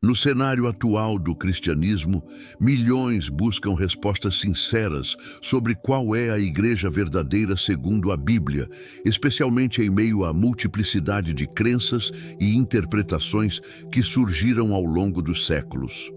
No cenário atual do cristianismo, milhões buscam respostas sinceras sobre qual é a igreja verdadeira segundo a Bíblia, especialmente em meio à multiplicidade de crenças e interpretações que surgiram ao longo dos séculos.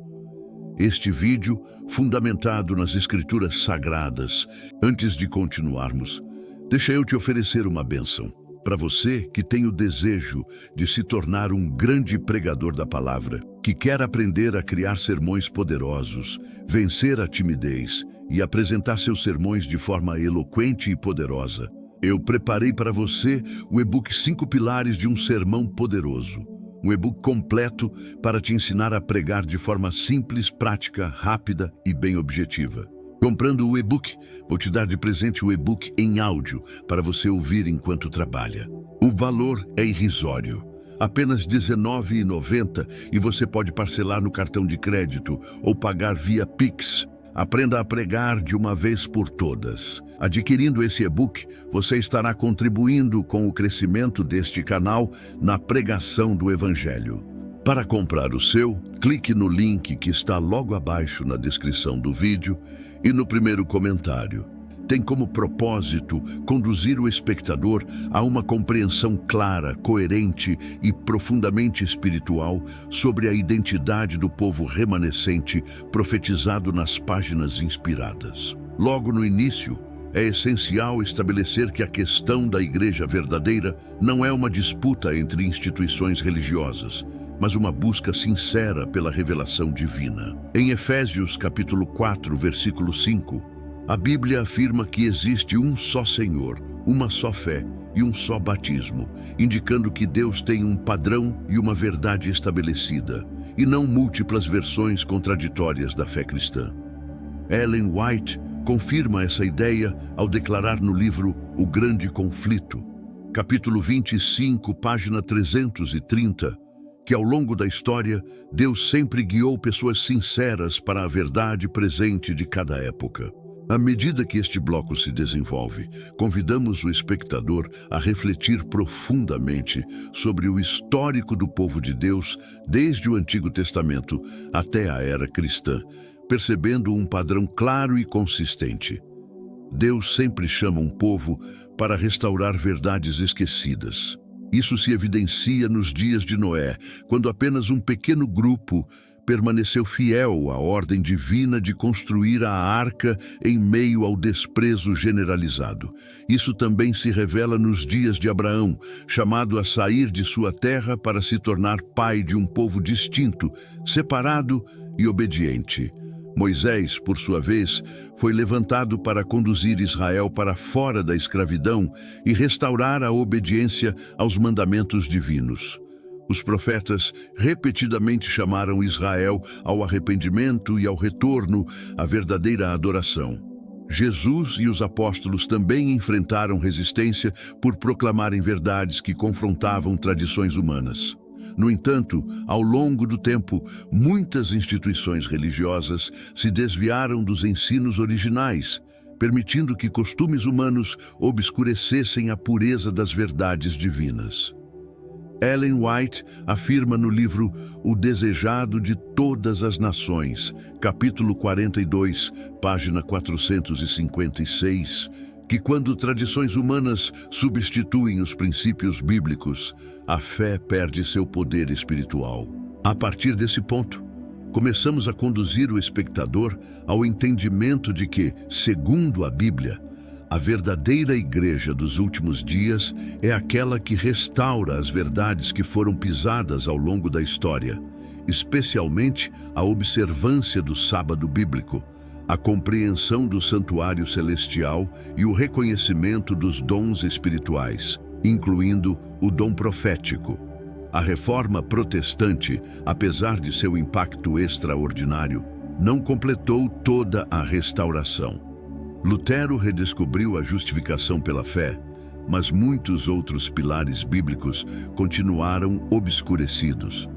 Este vídeo, fundamentado nas Escrituras Sagradas, antes de continuarmos, deixa eu te oferecer uma bênção. Para você que tem o desejo de se tornar um grande pregador da palavra, que quer aprender a criar sermões poderosos, vencer a timidez e apresentar seus sermões de forma eloquente e poderosa, eu preparei para você o e-book 5 Pilares de um Sermão Poderoso. Um e-book completo para te ensinar a pregar de forma simples, prática, rápida e bem objetiva. Comprando o e-book, vou te dar de presente o e-book em áudio para você ouvir enquanto trabalha. O valor é irrisório, apenas R$ 19,90, e você pode parcelar no cartão de crédito ou pagar via Pix. Aprenda a pregar de uma vez por todas. Adquirindo esse e-book, você estará contribuindo com o crescimento deste canal na pregação do Evangelho. Para comprar o seu, clique no link que está logo abaixo na descrição do vídeo e no primeiro comentário. Tem como propósito conduzir o espectador a uma compreensão clara, coerente e profundamente espiritual sobre a identidade do povo remanescente profetizado nas páginas inspiradas. Logo no início, é essencial estabelecer que a questão da igreja verdadeira não é uma disputa entre instituições religiosas, mas uma busca sincera pela revelação divina. Em Efésios capítulo 4, versículo 5, a Bíblia afirma que existe um só Senhor, uma só fé e um só batismo, indicando que Deus tem um padrão e uma verdade estabelecida, e não múltiplas versões contraditórias da fé cristã. Ellen White confirma essa ideia ao declarar no livro O Grande Conflito, capítulo 25, página 330, que ao longo da história, Deus sempre guiou pessoas sinceras para a verdade presente de cada época. À medida que este bloco se desenvolve, convidamos o espectador a refletir profundamente sobre o histórico do povo de Deus desde o Antigo Testamento até a era cristã, percebendo um padrão claro e consistente. Deus sempre chama um povo para restaurar verdades esquecidas. Isso se evidencia nos dias de Noé, quando apenas um pequeno grupo permaneceu fiel à ordem divina de construir a arca em meio ao desprezo generalizado. Isso também se revela nos dias de Abraão, chamado a sair de sua terra para se tornar pai de um povo distinto, separado e obediente. Moisés, por sua vez, foi levantado para conduzir Israel para fora da escravidão e restaurar a obediência aos mandamentos divinos. Os profetas repetidamente chamaram Israel ao arrependimento e ao retorno à verdadeira adoração. Jesus e os apóstolos também enfrentaram resistência por proclamarem verdades que confrontavam tradições humanas. No entanto, ao longo do tempo, muitas instituições religiosas se desviaram dos ensinos originais, permitindo que costumes humanos obscurecessem a pureza das verdades divinas. Ellen White afirma no livro O Desejado de Todas as Nações, capítulo 42, página 456, que quando tradições humanas substituem os princípios bíblicos, a fé perde seu poder espiritual. A partir desse ponto, começamos a conduzir o espectador ao entendimento de que, segundo a Bíblia, a verdadeira igreja dos últimos dias é aquela que restaura as verdades que foram pisadas ao longo da história, especialmente a observância do sábado bíblico, a compreensão do santuário celestial e o reconhecimento dos dons espirituais, incluindo o dom profético. A reforma protestante, apesar de seu impacto extraordinário, não completou toda a restauração. Lutero redescobriu a justificação pela fé, mas muitos outros pilares bíblicos continuaram obscurecidos.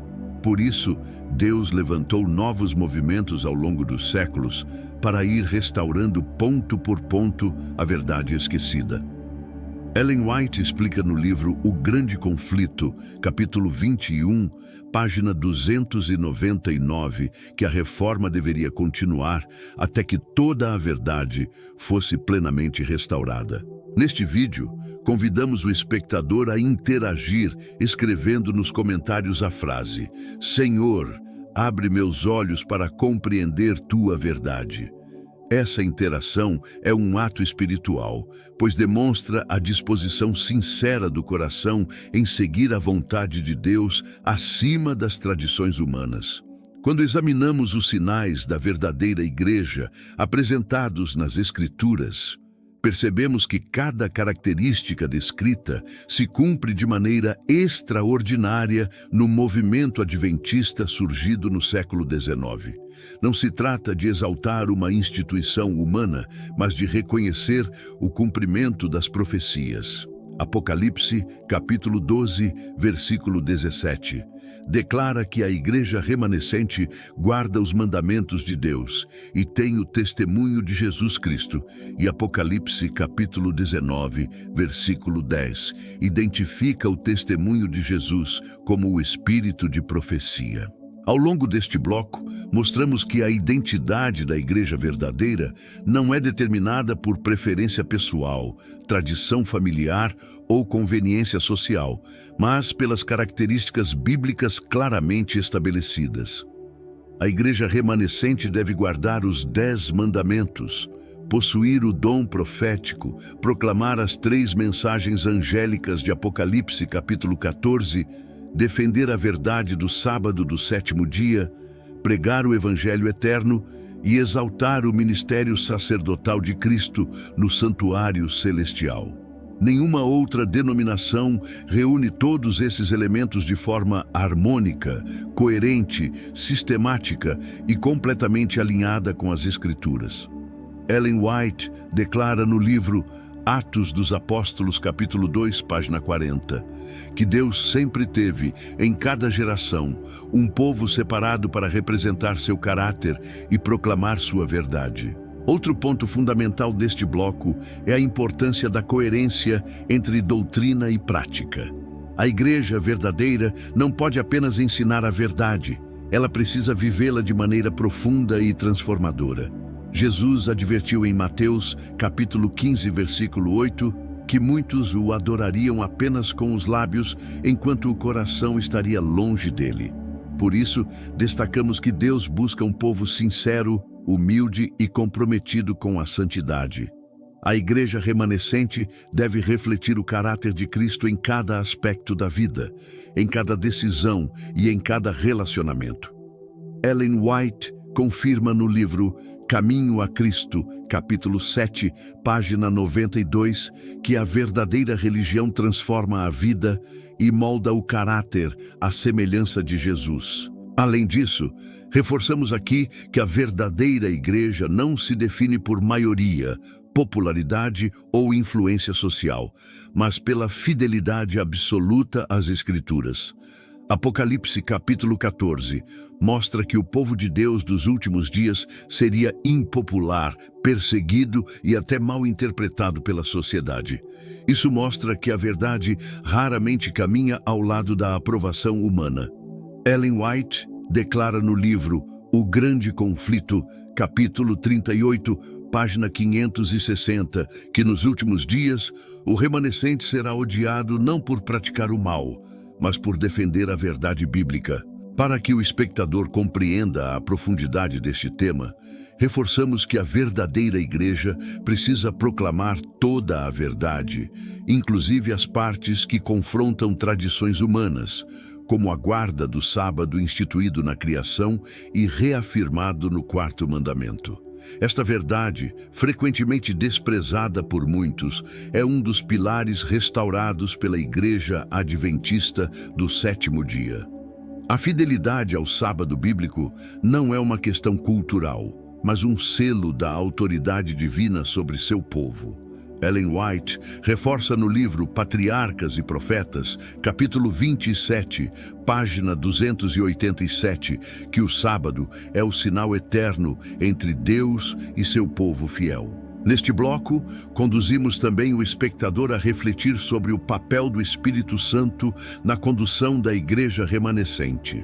Por isso, Deus levantou novos movimentos ao longo dos séculos para ir restaurando ponto por ponto a verdade esquecida. Ellen White explica no livro O Grande Conflito, capítulo 21, página 299, que a reforma deveria continuar até que toda a verdade fosse plenamente restaurada. Neste vídeo, convidamos o espectador a interagir, escrevendo nos comentários a frase: Senhor, abre meus olhos para compreender tua verdade. Essa interação é um ato espiritual, pois demonstra a disposição sincera do coração em seguir a vontade de Deus acima das tradições humanas. Quando examinamos os sinais da verdadeira igreja apresentados nas Escrituras, percebemos que cada característica descrita se cumpre de maneira extraordinária no movimento adventista surgido no século XIX. Não se trata de exaltar uma instituição humana, mas de reconhecer o cumprimento das profecias. Apocalipse, capítulo 12, versículo 17. Declara que a igreja remanescente guarda os mandamentos de Deus e tem o testemunho de Jesus Cristo. E Apocalipse, capítulo 19, versículo 10, identifica o testemunho de Jesus como o espírito de profecia. Ao longo deste bloco, mostramos que a identidade da igreja verdadeira não é determinada por preferência pessoal, tradição familiar ou conveniência social, mas pelas características bíblicas claramente estabelecidas. A igreja remanescente deve guardar os 10 mandamentos, possuir o dom profético, proclamar as 3 mensagens angélicas de Apocalipse, capítulo 14, defender a verdade do sábado do 7º dia, pregar o evangelho eterno e exaltar o ministério sacerdotal de Cristo no santuário celestial. Nenhuma outra denominação reúne todos esses elementos de forma harmônica, coerente, sistemática e completamente alinhada com as Escrituras. Ellen White declara no livro Atos dos Apóstolos, capítulo 2, página 40, que Deus sempre teve, em cada geração, um povo separado para representar seu caráter e proclamar sua verdade. Outro ponto fundamental deste bloco é a importância da coerência entre doutrina e prática. A igreja verdadeira não pode apenas ensinar a verdade, ela precisa vivê-la de maneira profunda e transformadora. Jesus advertiu em Mateus, capítulo 15, versículo 8, que muitos o adorariam apenas com os lábios, enquanto o coração estaria longe dele. Por isso, destacamos que Deus busca um povo sincero, humilde e comprometido com a santidade. A igreja remanescente deve refletir o caráter de Cristo em cada aspecto da vida, em cada decisão e em cada relacionamento. Ellen White confirma no livro Caminho a Cristo, capítulo 7, página 92, que a verdadeira religião transforma a vida e molda o caráter à semelhança de Jesus. Além disso, reforçamos aqui que a verdadeira igreja não se define por maioria, popularidade ou influência social, mas pela fidelidade absoluta às Escrituras. Apocalipse capítulo 14 mostra que o povo de Deus dos últimos dias seria impopular, perseguido e até mal interpretado pela sociedade. Isso mostra que a verdade raramente caminha ao lado da aprovação humana. Ellen White declara no livro O Grande Conflito, capítulo 38, página 560, que nos últimos dias o remanescente será odiado não por praticar o mal, mas por defender a verdade bíblica. Para que o espectador compreenda a profundidade deste tema, reforçamos que a verdadeira igreja precisa proclamar toda a verdade, inclusive as partes que confrontam tradições humanas, como a guarda do sábado instituído na criação e reafirmado no 4º mandamento. Esta verdade, frequentemente desprezada por muitos, é um dos pilares restaurados pela Igreja Adventista do 7º dia. A fidelidade ao sábado bíblico não é uma questão cultural, mas um selo da autoridade divina sobre seu povo. Ellen White reforça no livro Patriarcas e Profetas, capítulo 27, página 287, que o sábado é o sinal eterno entre Deus e seu povo fiel. Neste bloco, conduzimos também o espectador a refletir sobre o papel do Espírito Santo na condução da igreja remanescente.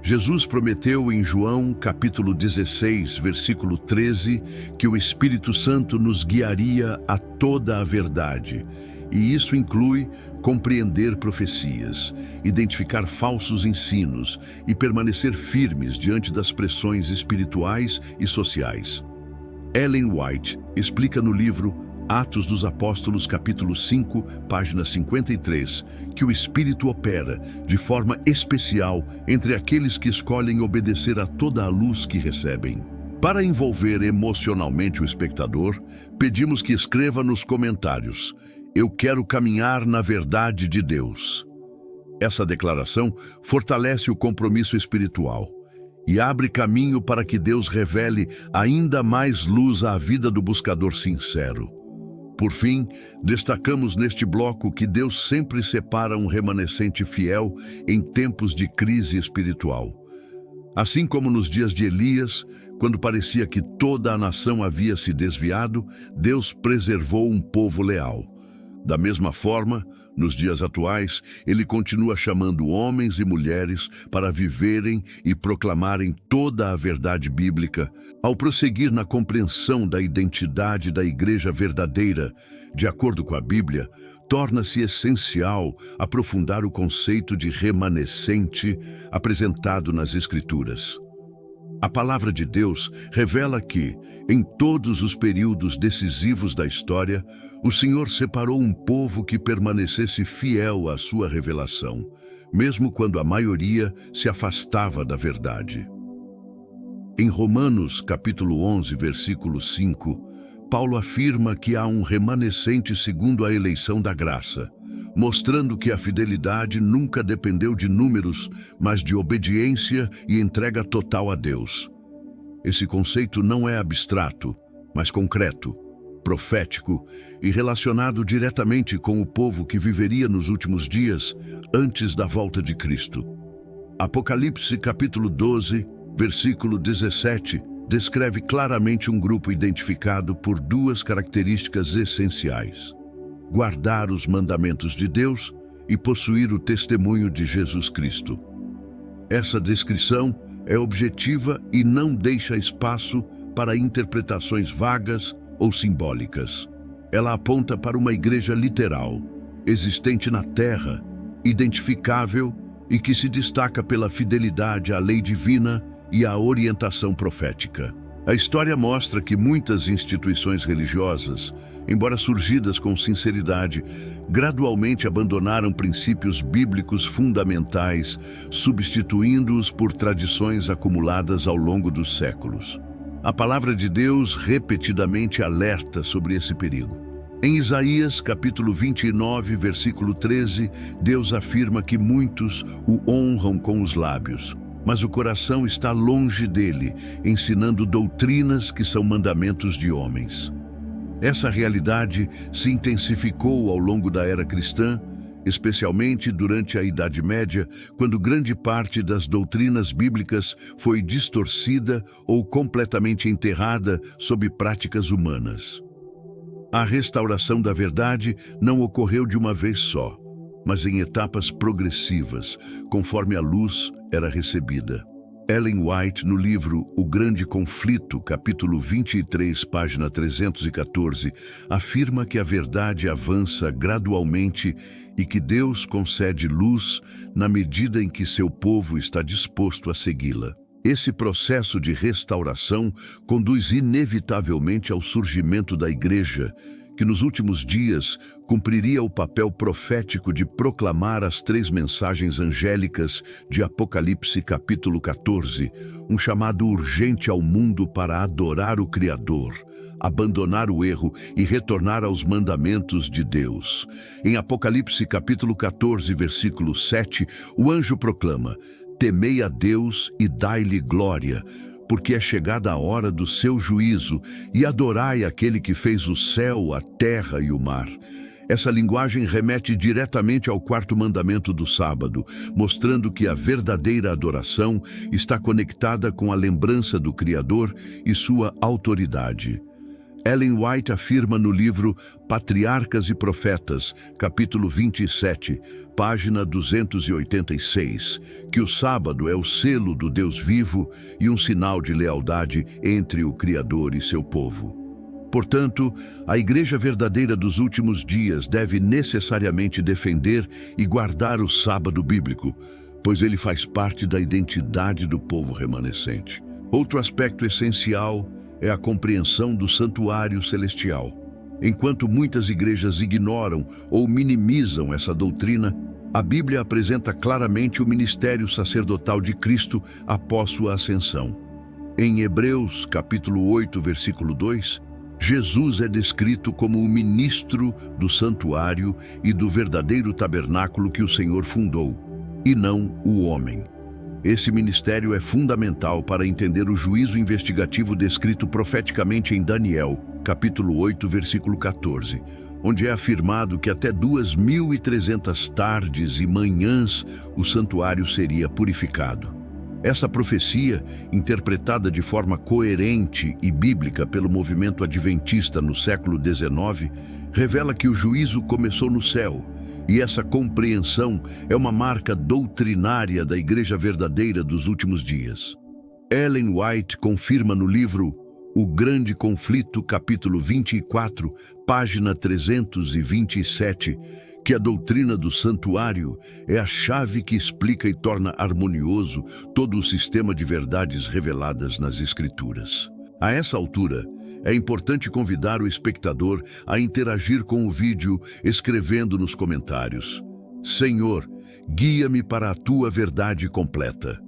Jesus prometeu em João, capítulo 16, versículo 13, que o Espírito Santo nos guiaria a toda a verdade. E isso inclui compreender profecias, identificar falsos ensinos e permanecer firmes diante das pressões espirituais e sociais. Ellen White explica no livro Atos dos Apóstolos, capítulo 5, página 53, que o Espírito opera de forma especial entre aqueles que escolhem obedecer a toda a luz que recebem. Para envolver emocionalmente o espectador, pedimos que escreva nos comentários: "Eu quero caminhar na verdade de Deus". Essa declaração fortalece o compromisso espiritual e abre caminho para que Deus revele ainda mais luz à vida do buscador sincero. Por fim, destacamos neste bloco que Deus sempre separa um remanescente fiel em tempos de crise espiritual. Assim como nos dias de Elias, quando parecia que toda a nação havia se desviado, Deus preservou um povo leal. Da mesma forma, nos dias atuais, Ele continua chamando homens e mulheres para viverem e proclamarem toda a verdade bíblica, ao prosseguir na compreensão da identidade da igreja verdadeira. De acordo com a Bíblia, torna-se essencial aprofundar o conceito de remanescente apresentado nas Escrituras. A palavra de Deus revela que, em todos os períodos decisivos da história, o Senhor separou um povo que permanecesse fiel à sua revelação, mesmo quando a maioria se afastava da verdade. Em Romanos, capítulo 11, versículo 5, Paulo afirma que há um remanescente segundo a eleição da graça, mostrando que a fidelidade nunca dependeu de números, mas de obediência e entrega total a Deus. Esse conceito não é abstrato, mas concreto, profético e relacionado diretamente com o povo que viveria nos últimos dias antes da volta de Cristo. Apocalipse capítulo 12, versículo 17, descreve claramente um grupo identificado por duas características essenciais: guardar os mandamentos de Deus e possuir o testemunho de Jesus Cristo. Essa descrição é objetiva e não deixa espaço para interpretações vagas ou simbólicas. Ela aponta para uma igreja literal, existente na terra, identificável e que se destaca pela fidelidade à lei divina e à orientação profética. A história mostra que muitas instituições religiosas, embora surgidas com sinceridade, gradualmente abandonaram princípios bíblicos fundamentais, substituindo-os por tradições acumuladas ao longo dos séculos. A palavra de Deus repetidamente alerta sobre esse perigo. Em Isaías, capítulo 29, versículo 13, Deus afirma que muitos o honram com os lábios, mas o coração está longe dele, ensinando doutrinas que são mandamentos de homens. Essa realidade se intensificou ao longo da era cristã, especialmente durante a Idade Média, quando grande parte das doutrinas bíblicas foi distorcida ou completamente enterrada sob práticas humanas. A restauração da verdade não ocorreu de uma vez só, mas em etapas progressivas, conforme a luz era recebida. Ellen White, no livro O Grande Conflito, capítulo 23, página 314, afirma que a verdade avança gradualmente e que Deus concede luz na medida em que seu povo está disposto a segui-la. Esse processo de restauração conduz inevitavelmente ao surgimento da igreja, que nos últimos dias cumpriria o papel profético de proclamar as 3 mensagens angélicas de Apocalipse capítulo 14, um chamado urgente ao mundo para adorar o Criador, abandonar o erro e retornar aos mandamentos de Deus. Em Apocalipse capítulo 14, versículo 7, o anjo proclama: "Temei a Deus e dai-lhe glória, porque é chegada a hora do seu juízo, e adorai aquele que fez o céu, a terra e o mar." Essa linguagem remete diretamente ao 4º mandamento do sábado, mostrando que a verdadeira adoração está conectada com a lembrança do Criador e sua autoridade. Ellen White afirma no livro Patriarcas e Profetas, capítulo 27, página 286, que o sábado é o selo do Deus vivo e um sinal de lealdade entre o Criador e seu povo. Portanto, a Igreja verdadeira dos últimos dias deve necessariamente defender e guardar o sábado bíblico, pois ele faz parte da identidade do povo remanescente. Outro aspecto essencial é a compreensão do santuário celestial. Enquanto muitas igrejas ignoram ou minimizam essa doutrina, a Bíblia apresenta claramente o ministério sacerdotal de Cristo após sua ascensão. Em Hebreus, capítulo 8, versículo 2, Jesus é descrito como o ministro do santuário e do verdadeiro tabernáculo que o Senhor fundou, e não o homem. Esse ministério é fundamental para entender o juízo investigativo descrito profeticamente em Daniel, capítulo 8, versículo 14, onde é afirmado que até 2.300 tardes e manhãs o santuário seria purificado. Essa profecia, interpretada de forma coerente e bíblica pelo movimento adventista no século XIX, revela que o juízo começou no céu, e essa compreensão é uma marca doutrinária da Igreja verdadeira dos últimos dias. Ellen White confirma no livro O Grande Conflito, capítulo 24, página 327, que a doutrina do santuário é a chave que explica e torna harmonioso todo o sistema de verdades reveladas nas Escrituras. A essa altura, é importante convidar o espectador a interagir com o vídeo escrevendo nos comentários: Senhor, guia-me para a tua verdade completa.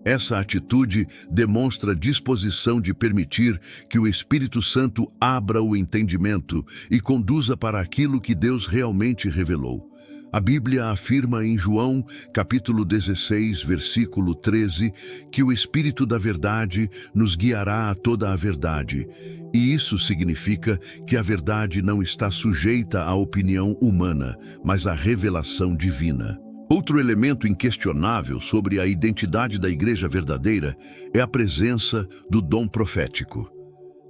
Essa atitude demonstra disposição de permitir que o Espírito Santo abra o entendimento e conduza para aquilo que Deus realmente revelou. A Bíblia afirma em João, capítulo 16, versículo 13, que o Espírito da Verdade nos guiará a toda a verdade. E isso significa que a verdade não está sujeita à opinião humana, mas à revelação divina. Outro elemento inquestionável sobre a identidade da Igreja verdadeira é a presença do dom profético.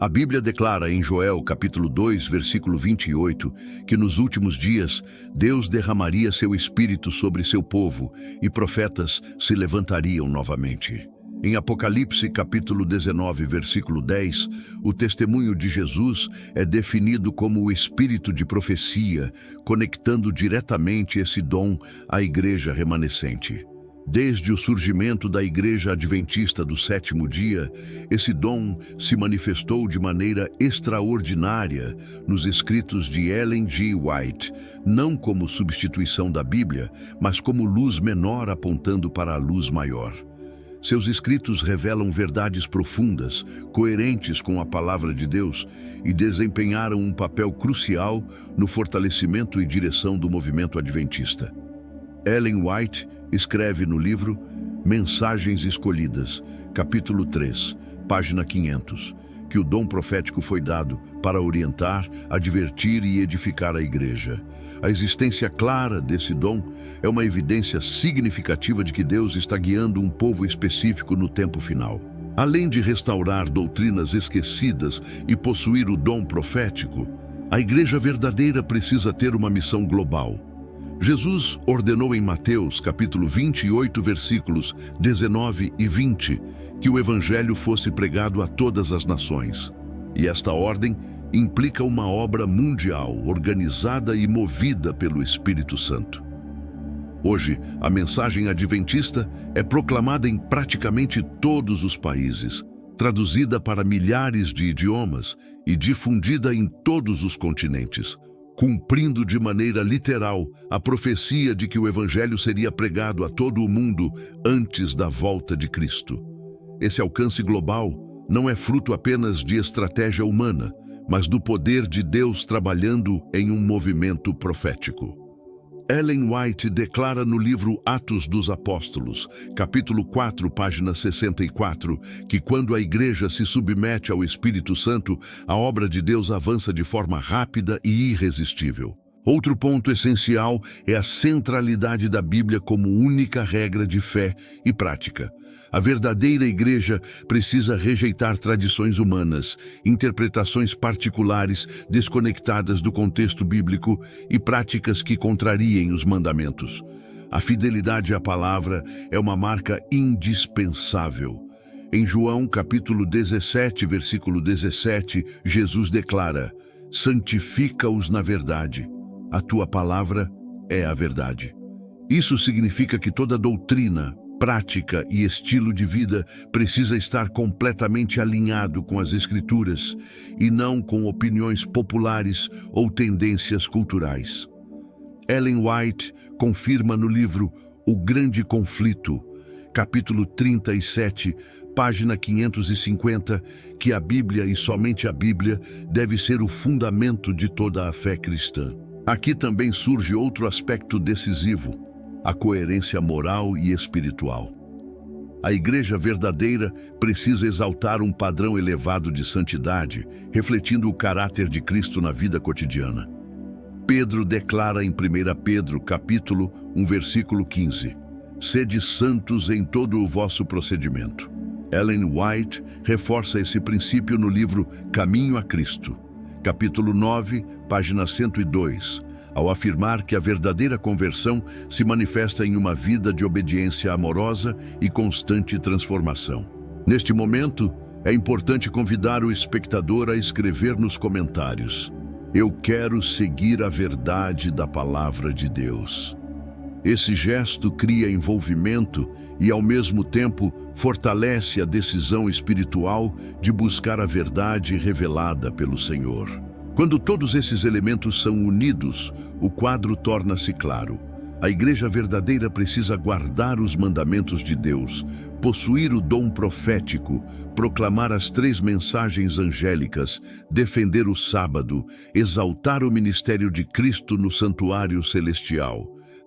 A Bíblia declara em Joel, capítulo 2, versículo 28, que nos últimos dias Deus derramaria seu Espírito sobre seu povo e profetas se levantariam novamente. Em Apocalipse, capítulo 19, versículo 10, o testemunho de Jesus é definido como o espírito de profecia, conectando diretamente esse dom à Igreja remanescente. Desde o surgimento da Igreja Adventista do Sétimo Dia, esse dom se manifestou de maneira extraordinária nos escritos de Ellen G. White, não como substituição da Bíblia, mas como luz menor apontando para a luz maior. Seus escritos revelam verdades profundas, coerentes com a palavra de Deus e desempenharam um papel crucial no fortalecimento e direção do movimento adventista. Ellen White escreve no livro Mensagens Escolhidas, capítulo 3, página 500, que o dom profético foi dado para orientar, advertir e edificar a Igreja. A existência clara desse dom é uma evidência significativa de que Deus está guiando um povo específico no tempo final. Além de restaurar doutrinas esquecidas e possuir o dom profético, a Igreja verdadeira precisa ter uma missão global. Jesus ordenou em Mateus, capítulo 28, versículos 19 e 20, que o Evangelho fosse pregado a todas as nações. E esta ordem implica uma obra mundial, organizada e movida pelo Espírito Santo. Hoje, a mensagem adventista é proclamada em praticamente todos os países, traduzida para milhares de idiomas e difundida em todos os continentes, cumprindo de maneira literal a profecia de que o Evangelho seria pregado a todo o mundo antes da volta de Cristo. Esse alcance global não é fruto apenas de estratégia humana, mas do poder de Deus trabalhando em um movimento profético. Ellen White declara no livro Atos dos Apóstolos, capítulo 4, página 64, que quando a Igreja se submete ao Espírito Santo, a obra de Deus avança de forma rápida e irresistível. Outro ponto essencial é a centralidade da Bíblia como única regra de fé e prática. A verdadeira igreja precisa rejeitar tradições humanas, interpretações particulares desconectadas do contexto bíblico e práticas que contrariem os mandamentos. A fidelidade à palavra é uma marca indispensável. Em João, capítulo 17, versículo 17, Jesus declara: "Santifica-os na verdade. A tua palavra é a verdade." Isso significa que toda doutrina, prática e estilo de vida precisa estar completamente alinhado com as Escrituras e não com opiniões populares ou tendências culturais. Ellen White confirma no livro O Grande Conflito, capítulo 37, página 550, que a Bíblia e somente a Bíblia deve ser o fundamento de toda a fé cristã. Aqui também surge outro aspecto decisivo: a coerência moral e espiritual. A igreja verdadeira precisa exaltar um padrão elevado de santidade, refletindo o caráter de Cristo na vida cotidiana. Pedro declara em 1 Pedro, capítulo 1, versículo 15: "Sede santos em todo o vosso procedimento." Ellen White reforça esse princípio no livro Caminho a Cristo, capítulo 9, página 102, ao afirmar que a verdadeira conversão se manifesta em uma vida de obediência amorosa e constante transformação. Neste momento, é importante convidar o espectador a escrever nos comentários: "Eu quero seguir a verdade da palavra de Deus." Esse gesto cria envolvimento e, ao mesmo tempo, fortalece a decisão espiritual de buscar a verdade revelada pelo Senhor. Quando todos esses elementos são unidos, o quadro torna-se claro. A igreja verdadeira precisa guardar os mandamentos de Deus, possuir o dom profético, proclamar as 3 mensagens angélicas, defender o sábado, exaltar o ministério de Cristo no santuário celestial,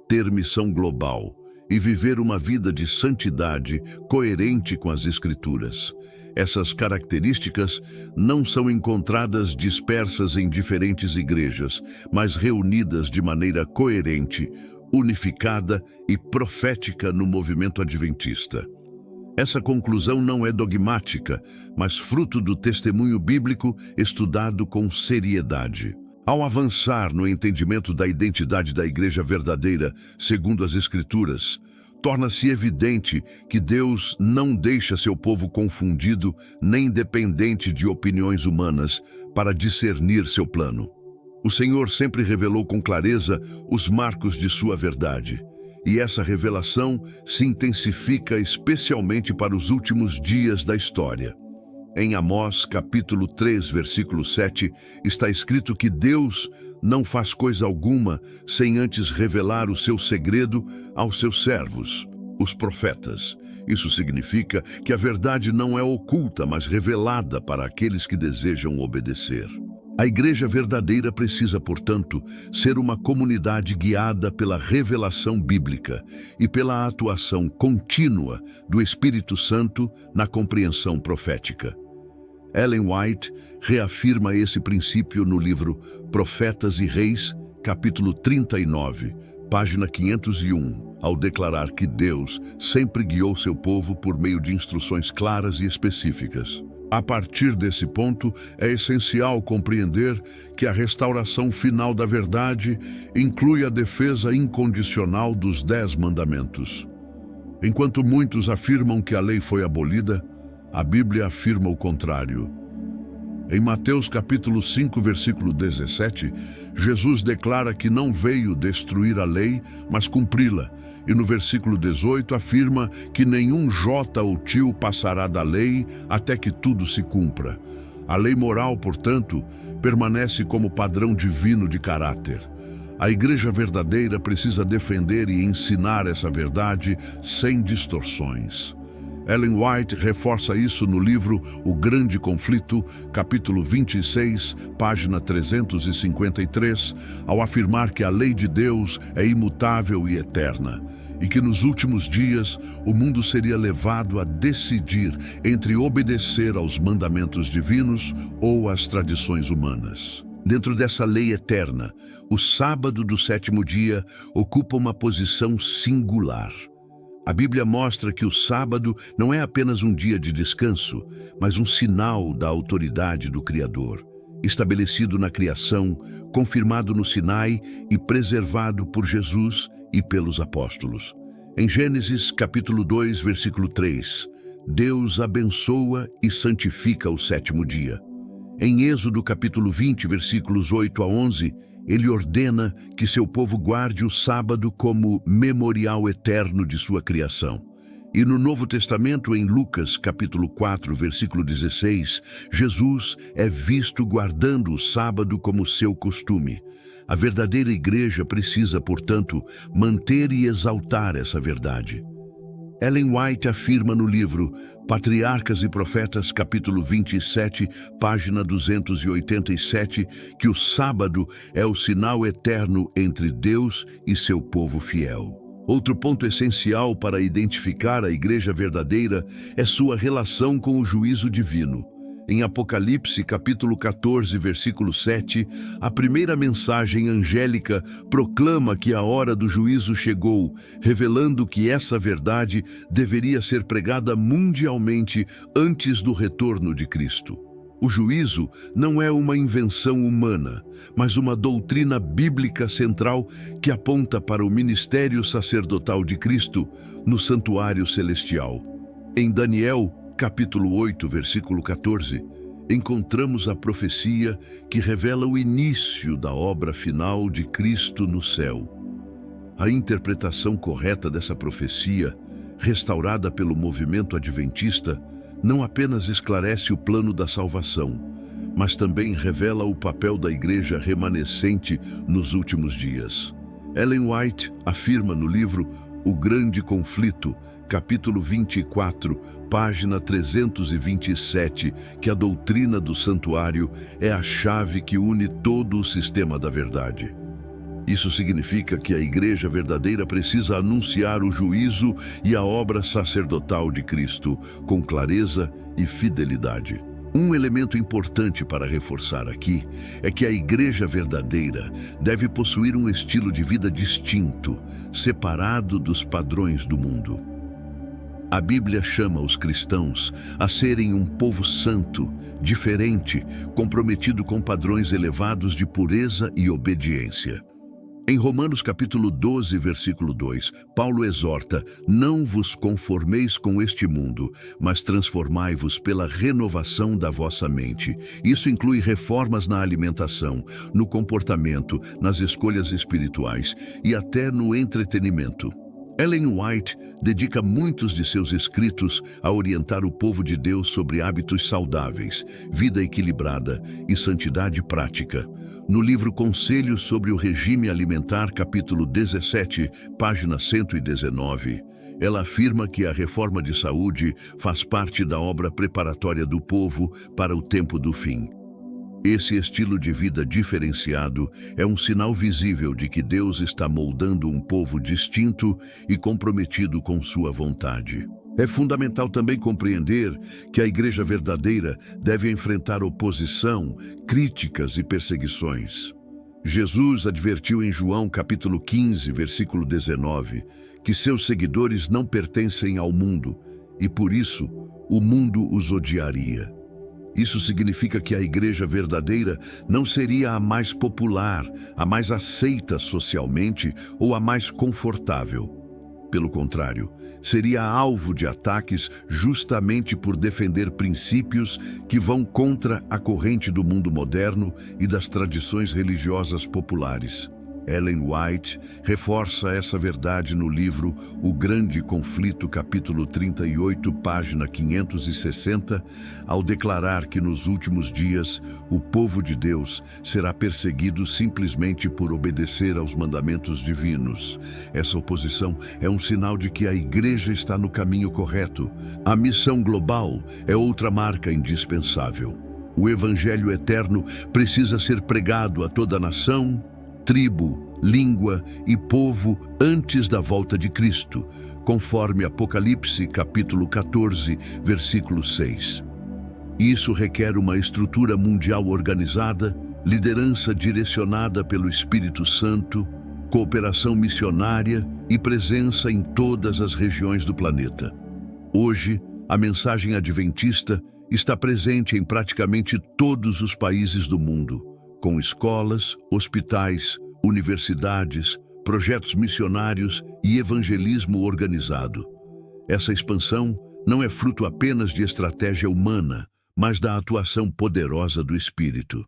ter missão global e viver uma vida de santidade coerente com as Escrituras. Essas características não são encontradas dispersas em diferentes igrejas, mas reunidas de maneira coerente, unificada e profética no movimento adventista. Essa conclusão não é dogmática, mas fruto do testemunho bíblico estudado com seriedade. Ao avançar no entendimento da identidade da igreja verdadeira, segundo as Escrituras, torna-se evidente que Deus não deixa seu povo confundido nem dependente de opiniões humanas para discernir seu plano. O Senhor sempre revelou com clareza os marcos de sua verdade, e essa revelação se intensifica especialmente para os últimos dias da história. Em Amós, capítulo 3, versículo 7, está escrito que Deus não faz coisa alguma sem antes revelar o seu segredo aos seus servos, os profetas. Isso significa que a verdade não é oculta, mas revelada para aqueles que desejam obedecer. A igreja verdadeira precisa, portanto, ser uma comunidade guiada pela revelação bíblica e pela atuação contínua do Espírito Santo na compreensão profética. Ellen White reafirma esse princípio no livro Profetas e Reis, capítulo 39, página 501, ao declarar que Deus sempre guiou seu povo por meio de instruções claras e específicas. A partir desse ponto, é essencial compreender que a restauração final da verdade inclui a defesa incondicional dos 10 mandamentos. Enquanto muitos afirmam que a lei foi abolida, a Bíblia afirma o contrário. Em Mateus capítulo 5, versículo 17, Jesus declara que não veio destruir a lei, mas cumpri-la. E no versículo 18 afirma que nenhum jota ou tio passará da lei até que tudo se cumpra. A lei moral, portanto, permanece como padrão divino de caráter. A igreja verdadeira precisa defender e ensinar essa verdade sem distorções. Ellen White reforça isso no livro O Grande Conflito, capítulo 26, página 353, ao afirmar que a lei de Deus é imutável e eterna, e que nos últimos dias o mundo seria levado a decidir entre obedecer aos mandamentos divinos ou às tradições humanas. Dentro dessa lei eterna, o sábado do sétimo dia ocupa uma posição singular. A Bíblia mostra que o sábado não é apenas um dia de descanso, mas um sinal da autoridade do Criador, estabelecido na criação, confirmado no Sinai e preservado por Jesus e pelos apóstolos. Em Gênesis capítulo 2, versículo 3, Deus abençoa e santifica o sétimo dia. Em Êxodo capítulo 20, versículos 8 a 11, ele ordena que seu povo guarde o sábado como memorial eterno de sua criação. E no Novo Testamento, em Lucas capítulo 4, versículo 16, Jesus é visto guardando o sábado como seu costume. A verdadeira igreja precisa, portanto, manter e exaltar essa verdade. Ellen White afirma no livro Patriarcas e Profetas, capítulo 27, página 287, que o sábado é o sinal eterno entre Deus e seu povo fiel. Outro ponto essencial para identificar a igreja verdadeira é sua relação com o juízo divino. Em Apocalipse, capítulo 14, versículo 7, a primeira mensagem angélica proclama que a hora do juízo chegou, revelando que essa verdade deveria ser pregada mundialmente antes do retorno de Cristo. O juízo não é uma invenção humana, mas uma doutrina bíblica central que aponta para o ministério sacerdotal de Cristo no santuário celestial. Em Daniel, capítulo 8, versículo 14, encontramos a profecia que revela o início da obra final de Cristo no céu. A interpretação correta dessa profecia, restaurada pelo movimento adventista, não apenas esclarece o plano da salvação, mas também revela o papel da igreja remanescente nos últimos dias. Ellen White afirma no livro O Grande Conflito, capítulo 24, página 327, que a doutrina do santuário é a chave que une todo o sistema da verdade. Isso significa que a igreja verdadeira precisa anunciar o juízo e a obra sacerdotal de Cristo com clareza e fidelidade. Um elemento importante para reforçar aqui é que a igreja verdadeira deve possuir um estilo de vida distinto, separado dos padrões do mundo. A Bíblia chama os cristãos a serem um povo santo, diferente, comprometido com padrões elevados de pureza e obediência. Em Romanos capítulo 12, versículo 2, Paulo exorta: não vos conformeis com este mundo, mas transformai-vos pela renovação da vossa mente. Isso inclui reformas na alimentação, no comportamento, nas escolhas espirituais e até no entretenimento. Ellen White dedica muitos de seus escritos a orientar o povo de Deus sobre hábitos saudáveis, vida equilibrada e santidade prática. No livro Conselhos sobre o Regime Alimentar, capítulo 17, página 119, ela afirma que a reforma de saúde faz parte da obra preparatória do povo para o tempo do fim. Esse estilo de vida diferenciado é um sinal visível de que Deus está moldando um povo distinto e comprometido com sua vontade. É fundamental também compreender que a igreja verdadeira deve enfrentar oposição, críticas e perseguições. Jesus advertiu em João capítulo 15, versículo 19, que seus seguidores não pertencem ao mundo e por isso o mundo os odiaria. Isso significa que a igreja verdadeira não seria a mais popular, a mais aceita socialmente ou a mais confortável. Pelo contrário, seria alvo de ataques justamente por defender princípios que vão contra a corrente do mundo moderno e das tradições religiosas populares. Ellen White reforça essa verdade no livro O Grande Conflito, capítulo 38, página 560, ao declarar que nos últimos dias o povo de Deus será perseguido simplesmente por obedecer aos mandamentos divinos. Essa oposição é um sinal de que a igreja está no caminho correto. A missão global é outra marca indispensável. O evangelho eterno precisa ser pregado a toda a nação, tribo, língua e povo antes da volta de Cristo, conforme Apocalipse capítulo 14, versículo 6. Isso requer uma estrutura mundial organizada, liderança direcionada pelo Espírito Santo, cooperação missionária e presença em todas as regiões do planeta. Hoje, a mensagem adventista está presente em praticamente todos os países do mundo, com escolas, hospitais, universidades, projetos missionários e evangelismo organizado. Essa expansão não é fruto apenas de estratégia humana, mas da atuação poderosa do Espírito.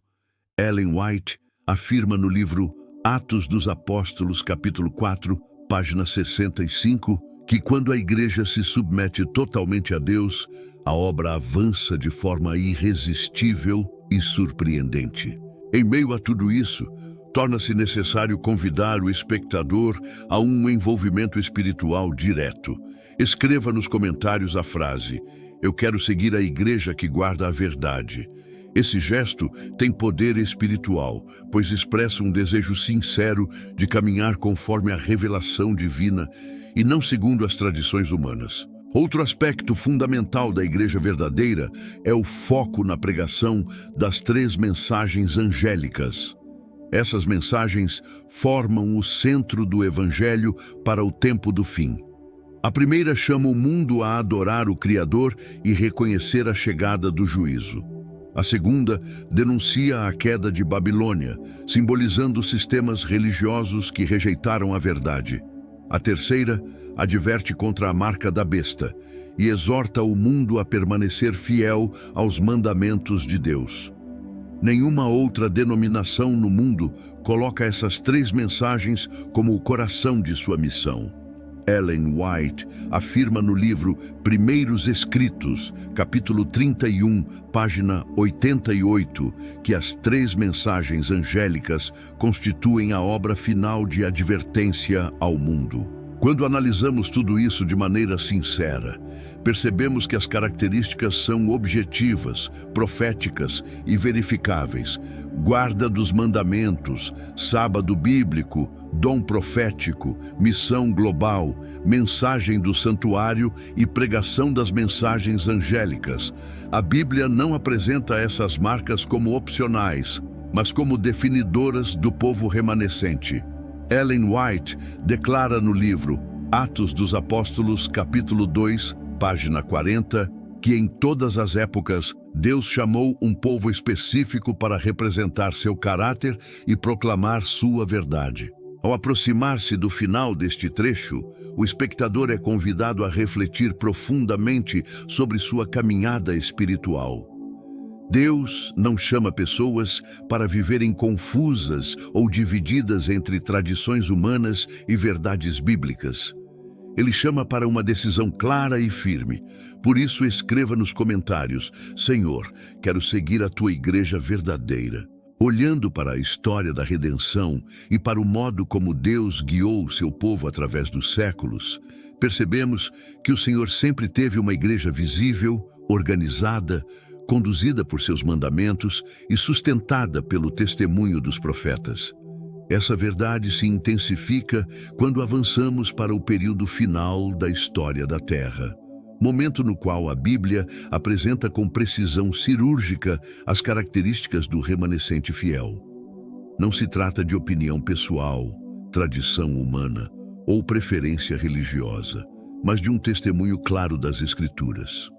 Ellen White afirma no livro Atos dos Apóstolos, capítulo 4, página 65, que quando a igreja se submete totalmente a Deus, a obra avança de forma irresistível e surpreendente. Em meio a tudo isso, torna-se necessário convidar o espectador a um envolvimento espiritual direto. Escreva nos comentários a frase: "Eu quero seguir a igreja que guarda a verdade". Esse gesto tem poder espiritual, pois expressa um desejo sincero de caminhar conforme a revelação divina e não segundo as tradições humanas. Outro aspecto fundamental da igreja verdadeira é o foco na pregação das 3 mensagens angélicas. Essas mensagens formam o centro do Evangelho para o tempo do fim. A primeira chama o mundo a adorar o Criador e reconhecer a chegada do juízo. A segunda denuncia a queda de Babilônia, simbolizando os sistemas religiosos que rejeitaram a verdade. A terceira adverte contra a marca da besta e exorta o mundo a permanecer fiel aos mandamentos de Deus. Nenhuma outra denominação no mundo coloca essas 3 mensagens como o coração de sua missão. Ellen White afirma no livro Primeiros Escritos, capítulo 31, página 88, que as 3 mensagens angélicas constituem a obra final de advertência ao mundo. Quando analisamos tudo isso de maneira sincera, percebemos que as características são objetivas, proféticas e verificáveis. Guarda dos mandamentos, sábado bíblico, dom profético, missão global, mensagem do santuário e pregação das mensagens angélicas. A Bíblia não apresenta essas marcas como opcionais, mas como definidoras do povo remanescente. Ellen White declara no livro Atos dos Apóstolos, capítulo 2, página 40, que em todas as épocas Deus chamou um povo específico para representar seu caráter e proclamar sua verdade. Ao aproximar-se do final deste trecho, o espectador é convidado a refletir profundamente sobre sua caminhada espiritual. Deus não chama pessoas para viverem confusas ou divididas entre tradições humanas e verdades bíblicas. Ele chama para uma decisão clara e firme. Por isso, escreva nos comentários: "Senhor, quero seguir a tua igreja verdadeira". Olhando para a história da redenção e para o modo como Deus guiou seu povo através dos séculos, percebemos que o Senhor sempre teve uma igreja visível, organizada, conduzida por seus mandamentos e sustentada pelo testemunho dos profetas. Essa verdade se intensifica quando avançamos para o período final da história da Terra, momento no qual a Bíblia apresenta com precisão cirúrgica as características do remanescente fiel. Não se trata de opinião pessoal, tradição humana ou preferência religiosa, mas de um testemunho claro das Escrituras.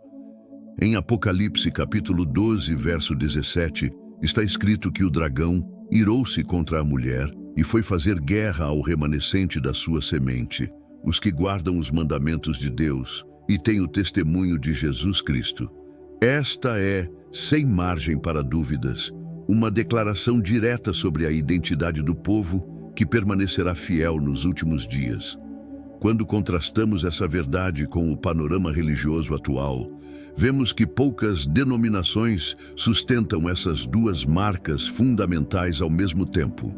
Em Apocalipse, capítulo 12, verso 17, está escrito que o dragão irou-se contra a mulher e foi fazer guerra ao remanescente da sua semente, os que guardam os mandamentos de Deus e têm o testemunho de Jesus Cristo. Esta é, sem margem para dúvidas, uma declaração direta sobre a identidade do povo que permanecerá fiel nos últimos dias. Quando contrastamos essa verdade com o panorama religioso atual, vemos que poucas denominações sustentam essas 2 marcas fundamentais ao mesmo tempo: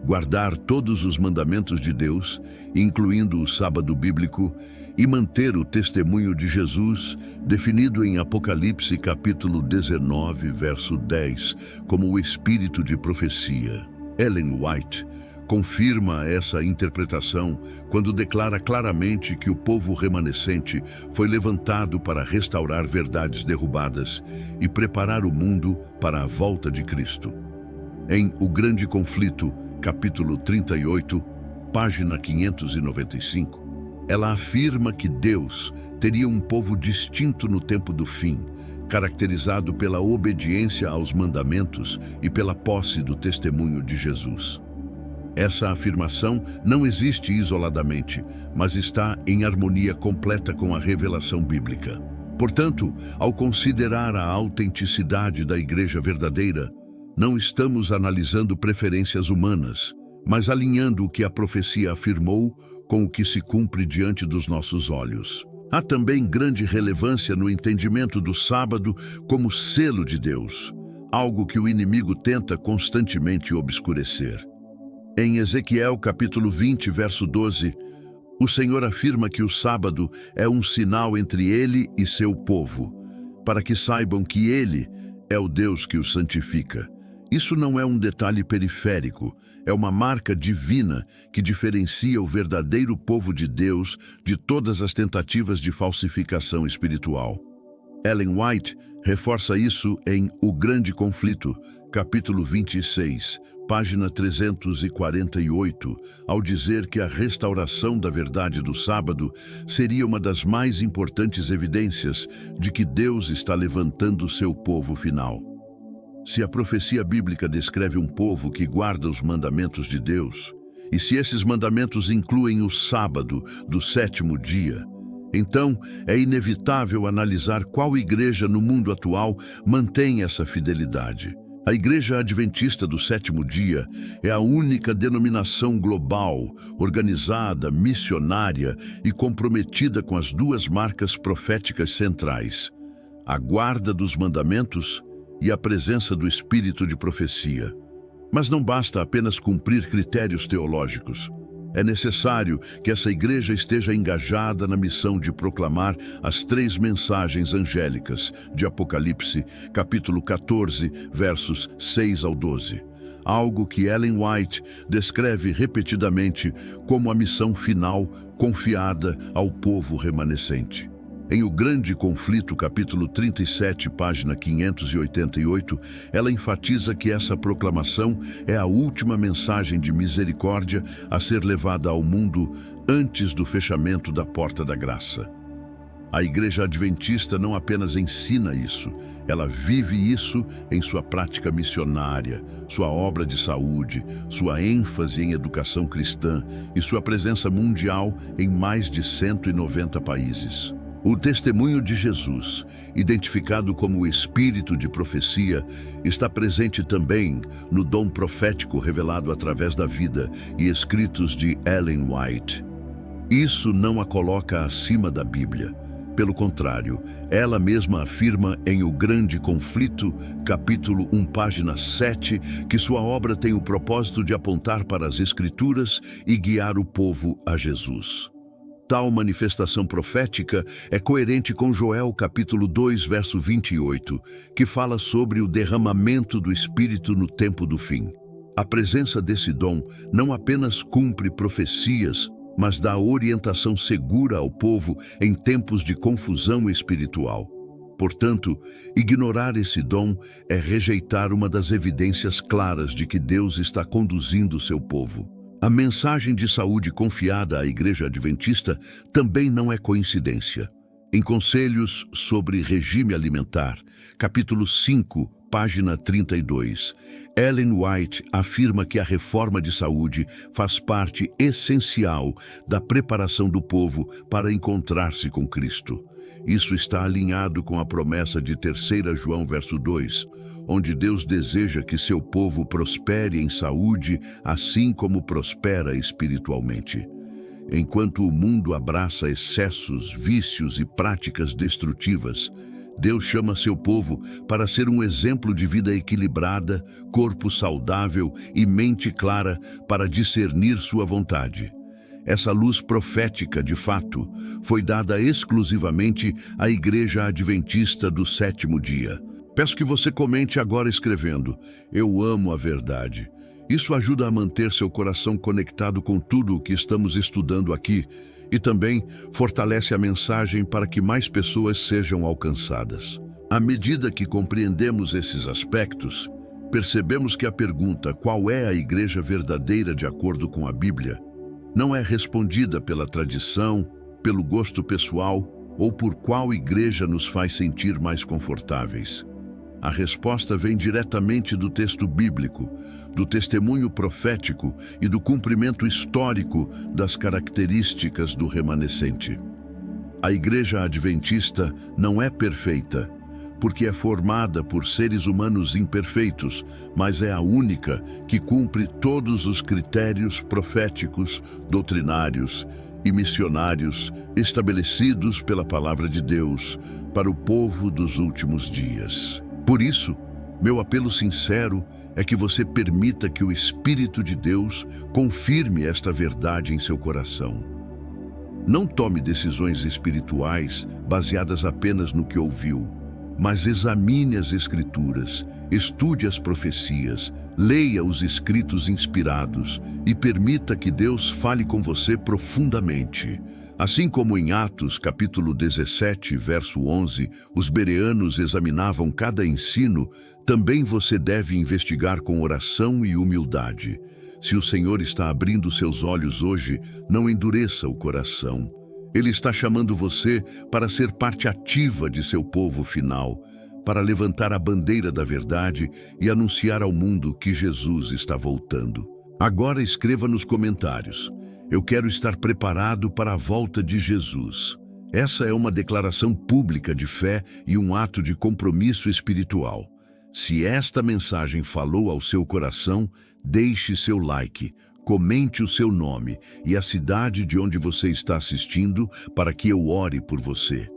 guardar todos os mandamentos de Deus, incluindo o sábado bíblico, e manter o testemunho de Jesus, definido em Apocalipse capítulo 19, verso 10, como o espírito de profecia. Ellen White confirma essa interpretação quando declara claramente que o povo remanescente foi levantado para restaurar verdades derrubadas e preparar o mundo para a volta de Cristo. Em O Grande Conflito, capítulo 38, página 595, ela afirma que Deus teria um povo distinto no tempo do fim, caracterizado pela obediência aos mandamentos e pela posse do testemunho de Jesus. Essa afirmação não existe isoladamente, mas está em harmonia completa com a revelação bíblica. Portanto, ao considerar a autenticidade da Igreja verdadeira, não estamos analisando preferências humanas, mas alinhando o que a profecia afirmou com o que se cumpre diante dos nossos olhos. Há também grande relevância no entendimento do sábado como selo de Deus, algo que o inimigo tenta constantemente obscurecer. Em Ezequiel capítulo 20, verso 12, o Senhor afirma que o sábado é um sinal entre ele e seu povo, para que saibam que ele é o Deus que os santifica. Isso não é um detalhe periférico, é uma marca divina que diferencia o verdadeiro povo de Deus de todas as tentativas de falsificação espiritual. Ellen White reforça isso em O Grande Conflito, capítulo 26, página 348, ao dizer que a restauração da verdade do sábado seria uma das mais importantes evidências de que Deus está levantando seu povo final. Se a profecia bíblica descreve um povo que guarda os mandamentos de Deus, e se esses mandamentos incluem o sábado do sétimo dia, então é inevitável analisar qual igreja no mundo atual mantém essa fidelidade. A Igreja Adventista do Sétimo Dia é a única denominação global, organizada, missionária e comprometida com as duas marcas proféticas centrais: a guarda dos mandamentos e a presença do Espírito de profecia. Mas não basta apenas cumprir critérios teológicos. É necessário que essa igreja esteja engajada na missão de proclamar as 3 mensagens angélicas de Apocalipse, capítulo 14, versos 6 ao 12. Algo que Ellen White descreve repetidamente como a missão final confiada ao povo remanescente. Em O Grande Conflito, capítulo 37, página 588, ela enfatiza que essa proclamação é a última mensagem de misericórdia a ser levada ao mundo antes do fechamento da porta da graça. A Igreja Adventista não apenas ensina isso, ela vive isso em sua prática missionária, sua obra de saúde, sua ênfase em educação cristã e sua presença mundial em mais de 190 países. O testemunho de Jesus, identificado como o espírito de profecia, está presente também no dom profético revelado através da vida e escritos de Ellen White. Isso não a coloca acima da Bíblia. Pelo contrário, ela mesma afirma em O Grande Conflito, capítulo 1, página 7, que sua obra tem o propósito de apontar para as Escrituras e guiar o povo a Jesus. Tal manifestação profética é coerente com Joel capítulo 2, verso 28, que fala sobre o derramamento do Espírito no tempo do fim. A presença desse dom não apenas cumpre profecias, mas dá orientação segura ao povo em tempos de confusão espiritual. Portanto, ignorar esse dom é rejeitar uma das evidências claras de que Deus está conduzindo seu povo. A mensagem de saúde confiada à Igreja Adventista também não é coincidência. Em Conselhos sobre Regime Alimentar, capítulo 5, página 32, Ellen White afirma que a reforma de saúde faz parte essencial da preparação do povo para encontrar-se com Cristo. Isso está alinhado com a promessa de 3 João, verso 2, onde Deus deseja que seu povo prospere em saúde, assim como prospera espiritualmente. Enquanto o mundo abraça excessos, vícios e práticas destrutivas, Deus chama seu povo para ser um exemplo de vida equilibrada, corpo saudável e mente clara para discernir sua vontade. Essa luz profética, de fato, foi dada exclusivamente à Igreja Adventista do Sétimo Dia. Peço que você comente agora escrevendo: "Eu amo a verdade". Isso ajuda a manter seu coração conectado com tudo o que estamos estudando aqui e também fortalece a mensagem para que mais pessoas sejam alcançadas. À medida que compreendemos esses aspectos, percebemos que a pergunta qual é a igreja verdadeira de acordo com a Bíblia não é respondida pela tradição, pelo gosto pessoal ou por qual igreja nos faz sentir mais confortáveis. A resposta vem diretamente do texto bíblico, do testemunho profético e do cumprimento histórico das características do remanescente. A Igreja Adventista não é perfeita, porque é formada por seres humanos imperfeitos, mas é a única que cumpre todos os critérios proféticos, doutrinários e missionários estabelecidos pela Palavra de Deus para o povo dos últimos dias. Por isso, meu apelo sincero é que você permita que o Espírito de Deus confirme esta verdade em seu coração. Não tome decisões espirituais baseadas apenas no que ouviu, mas examine as Escrituras, estude as profecias, leia os escritos inspirados e permita que Deus fale com você profundamente. Assim como em Atos, capítulo 17, verso 11, os bereanos examinavam cada ensino, também você deve investigar com oração e humildade. Se o Senhor está abrindo seus olhos hoje, não endureça o coração. Ele está chamando você para ser parte ativa de seu povo final, para levantar a bandeira da verdade e anunciar ao mundo que Jesus está voltando. Agora escreva nos comentários: eu quero estar preparado para a volta de Jesus. Essa é uma declaração pública de fé e um ato de compromisso espiritual. Se esta mensagem falou ao seu coração, deixe seu like, comente o seu nome e a cidade de onde você está assistindo para que eu ore por você.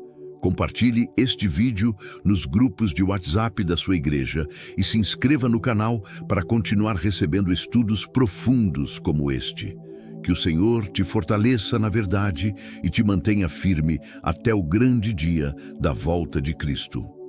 Compartilhe este vídeo nos grupos de WhatsApp da sua igreja e se inscreva no canal para continuar recebendo estudos profundos como este. Que o Senhor te fortaleça na verdade e te mantenha firme até o grande dia da volta de Cristo.